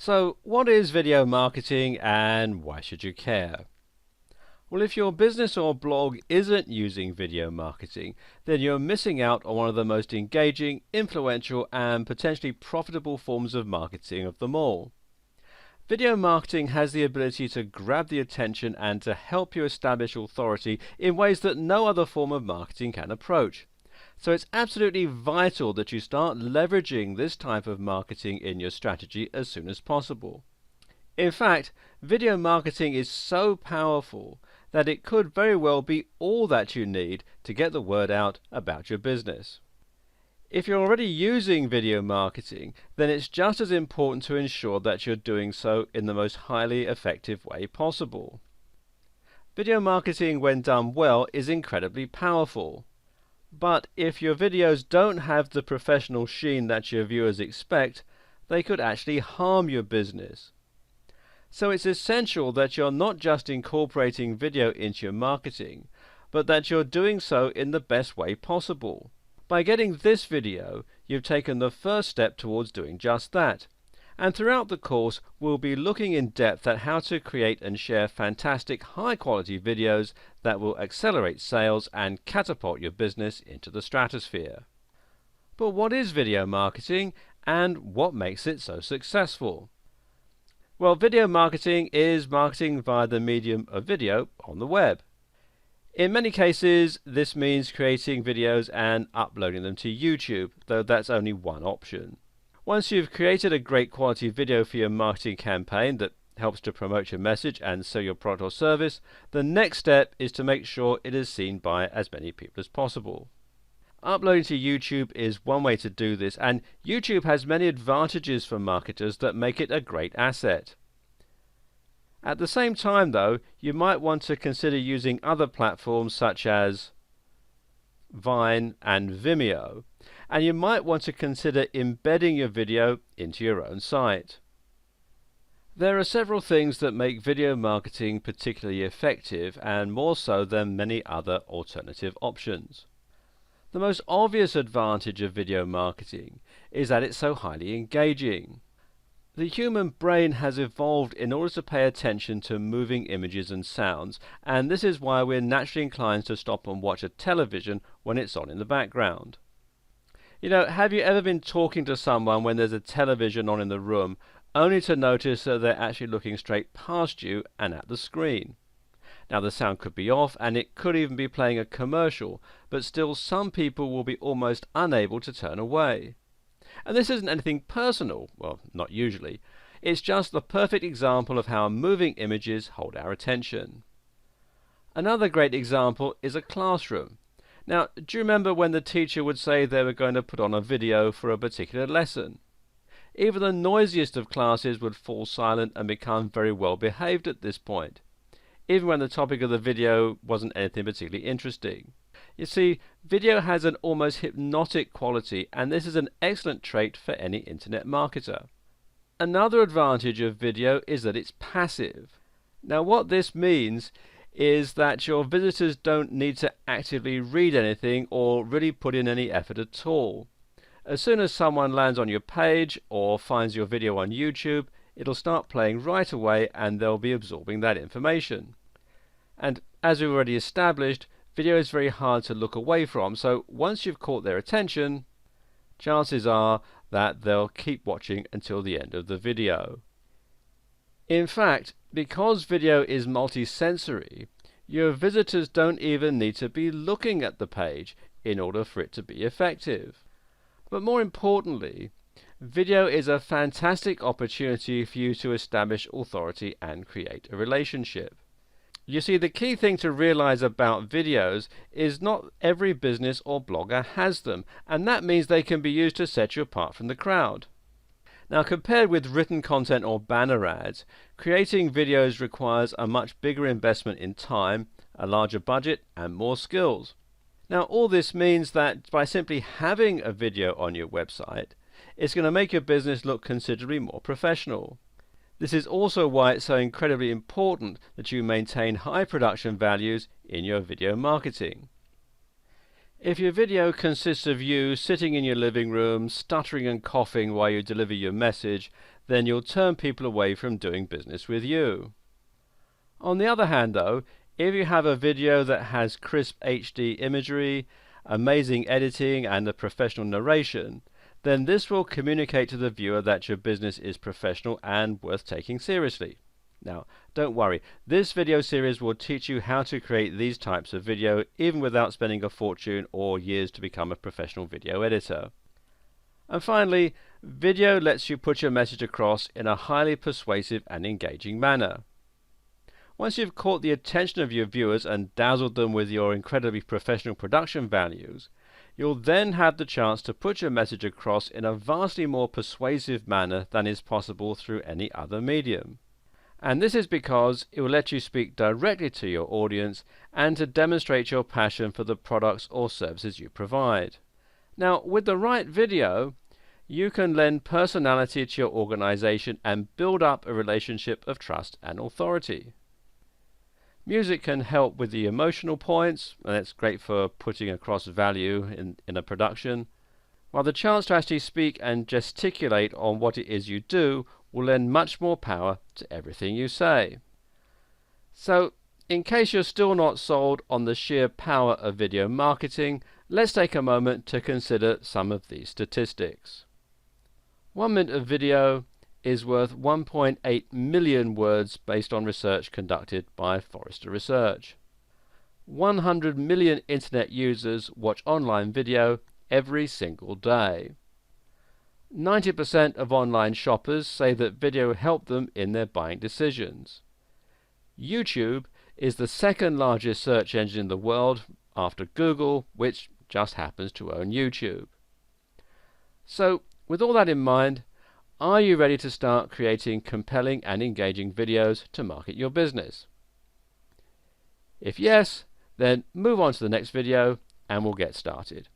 So, what is video marketing and why should you care? Well, if your business or blog isn't using video marketing, then you're missing out on one of the most engaging, influential, and potentially profitable forms of marketing of them all. Video marketing has the ability to grab the attention and to help you establish authority in ways that no other form of marketing can approach. So it's absolutely vital that you start leveraging this type of marketing in your strategy as soon as possible. In fact, video marketing is so powerful that it could very well be all that you need to get the word out about your business. If you're already using video marketing, then it's just as important to ensure that you're doing so in the most highly effective way possible. Video marketing, when done well, is incredibly powerful. But if your videos don't have the professional sheen that your viewers expect, they could actually harm your business. So it's essential that you're not just incorporating video into your marketing, but that you're doing so in the best way possible. By getting this video, you've taken the first step towards doing just that. And throughout the course, we'll be looking in depth at how to create and share fantastic high-quality videos that will accelerate sales and catapult your business into the stratosphere. But what is video marketing and what makes it so successful? Well, video marketing is marketing via the medium of video on the web. In many cases, this means creating videos and uploading them to YouTube, though that's only one option. Once you've created a great quality video for your marketing campaign that helps to promote your message and sell your product or service, the next step is to make sure it is seen by as many people as possible. Uploading to YouTube is one way to do this, and YouTube has many advantages for marketers that make it a great asset. At the same time, though, you might want to consider using other platforms such as Vine and Vimeo, and you might want to consider embedding your video into your own site. There are several things that make video marketing particularly effective, and more so than many other alternative options. The most obvious advantage of video marketing is that it's so highly engaging. The human brain has evolved in order to pay attention to moving images and sounds, and this is why we're naturally inclined to stop and watch a television when it's on in the background. Have you ever been talking to someone when there's a television on in the room, only to notice that they're actually looking straight past you and at the screen? Now, the sound could be off, and it could even be playing a commercial, but still some people will be almost unable to turn away. And this isn't anything personal, well, not usually. It's just the perfect example of how moving images hold our attention. Another great example is a classroom. Now, do you remember when the teacher would say they were going to put on a video for a particular lesson? Even the noisiest of classes would fall silent and become very well behaved at this point, even when the topic of the video wasn't anything particularly interesting. You see, video has an almost hypnotic quality, and this is an excellent trait for any internet marketer. Another advantage of video is that it's passive. Now, what this means is that your visitors don't need to actively read anything or really put in any effort at all. As soon as someone lands on your page or finds your video on YouTube, it'll start playing right away and they'll be absorbing that information. And as we've already established, video is very hard to look away from, so once you've caught their attention, chances are that they'll keep watching until the end of the video. In fact, because video is multi-sensory, your visitors don't even need to be looking at the page in order for it to be effective. But more importantly, video is a fantastic opportunity for you to establish authority and create a relationship. You see, the key thing to realize about videos is not every business or blogger has them, and that means they can be used to set you apart from the crowd. Now, compared with written content or banner ads, creating videos requires a much bigger investment in time, a larger budget, and more skills. Now, all this means that by simply having a video on your website, it's going to make your business look considerably more professional. This is also why it's so incredibly important that you maintain high production values in your video marketing. If your video consists of you sitting in your living room, stuttering and coughing while you deliver your message, then you'll turn people away from doing business with you. On the other hand though, if you have a video that has crisp HD imagery, amazing editing and a professional narration, then this will communicate to the viewer that your business is professional and worth taking seriously. Now, don't worry, this video series will teach you how to create these types of video even without spending a fortune or years to become a professional video editor. And finally, video lets you put your message across in a highly persuasive and engaging manner. Once you've caught the attention of your viewers and dazzled them with your incredibly professional production values, you'll then have the chance to put your message across in a vastly more persuasive manner than is possible through any other medium. And this is because it will let you speak directly to your audience and to demonstrate your passion for the products or services you provide. Now, with the right video, you can lend personality to your organization and build up a relationship of trust and authority. Music can help with the emotional points, and it's great for putting across value in a production, while the chance to actually speak and gesticulate on what it is you do will lend much more power to everything you say. So, in case you're still not sold on the sheer power of video marketing, let's take a moment to consider some of these statistics. 1 minute of video is worth 1.8 million words based on research conducted by Forrester Research. 100 million internet users watch online video every single day. 90% of online shoppers say that video helped them in their buying decisions. YouTube is the second largest search engine in the world after Google, which just happens to own YouTube. So, with all that in mind, are you ready to start creating compelling and engaging videos to market your business? If yes, then move on to the next video and we'll get started.